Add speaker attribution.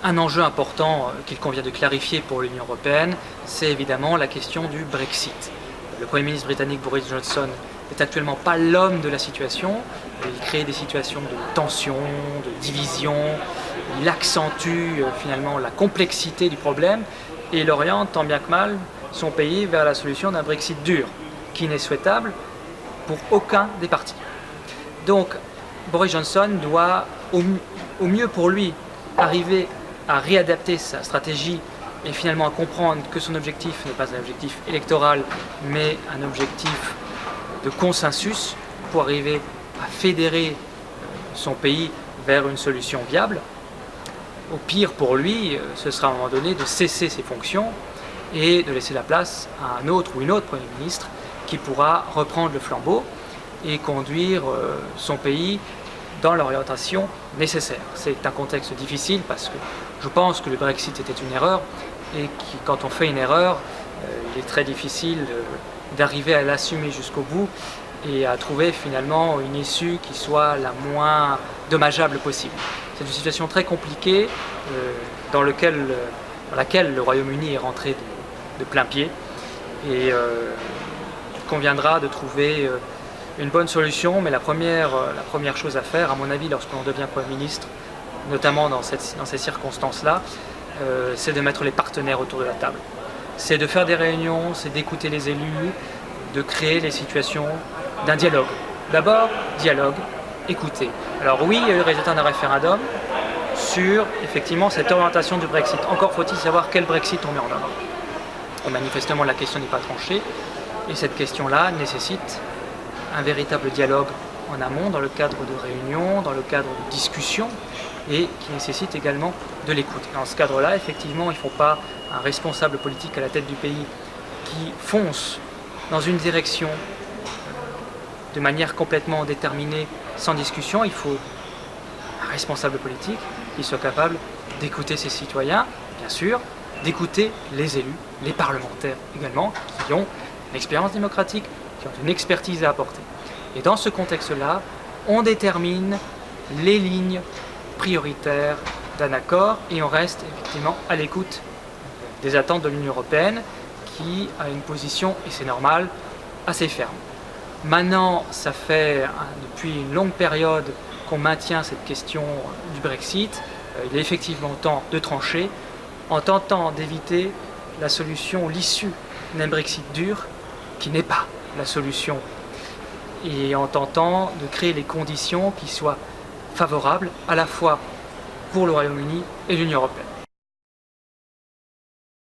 Speaker 1: Un enjeu important qu'il convient de clarifier pour l'Union européenne, c'est évidemment la question du Brexit. Le Premier ministre britannique Boris Johnson n'est actuellement pas l'homme de la situation. Il crée des situations de tension, de division. Il accentue finalement la complexité du problème et il oriente tant bien que mal son pays vers la solution d'un Brexit dur, qui n'est souhaitable pour aucun des partis. Donc Boris Johnson doit, au mieux pour lui, arriver à réadapter sa stratégie et finalement à comprendre que son objectif n'est pas un objectif électoral, mais un objectif de consensus pour arriver à fédérer son pays vers une solution viable. Au pire pour lui, ce sera à un moment donné de cesser ses fonctions et de laisser la place à un autre ou une autre Premier ministre qui pourra reprendre le flambeau et conduire son pays dans l'orientation nécessaire. C'est un contexte difficile parce que je pense que le Brexit était une erreur et que quand on fait une erreur, il est très difficile d'arriver à l'assumer jusqu'au bout et à trouver finalement une issue qui soit la moins dommageable possible. C'est une situation très compliquée dans laquelle le Royaume-Uni est rentré de plein pied et il conviendra de trouver une bonne solution, mais la première chose à faire, à mon avis, lorsque l'on devient Premier ministre, notamment dans ces circonstances-là, c'est de mettre les partenaires autour de la table. C'est de faire des réunions, c'est d'écouter les élus, de créer les situations d'un dialogue. D'abord, dialogue, écouter. Alors oui, il y a eu le résultat d'un référendum sur, effectivement, cette orientation du Brexit. Encore faut-il savoir quel Brexit on met en œuvre. Et manifestement, la question n'est pas tranchée, et cette question-là nécessite un véritable dialogue en amont, dans le cadre de réunions, dans le cadre de discussions, et qui nécessite également de l'écoute. Dans ce cadre-là, effectivement, il ne faut pas un responsable politique à la tête du pays qui fonce dans une direction de manière complètement déterminée, sans discussion. Il faut un responsable politique qui soit capable d'écouter ses citoyens, bien sûr, d'écouter les élus, les parlementaires également, qui ont une expérience démocratique, qui ont une expertise à apporter. Et dans ce contexte-là, on détermine les lignes prioritaires d'un accord et on reste effectivement à l'écoute des attentes de l'Union européenne qui a une position, et c'est normal, assez ferme. Maintenant, ça fait depuis une longue période qu'on maintient cette question du Brexit. Il est effectivement temps de trancher en tentant d'éviter la solution, l'issue d'un Brexit dur qui n'est pas la solution et en tentant de créer les conditions qui soient favorables à la fois pour le Royaume-Uni et l'Union européenne.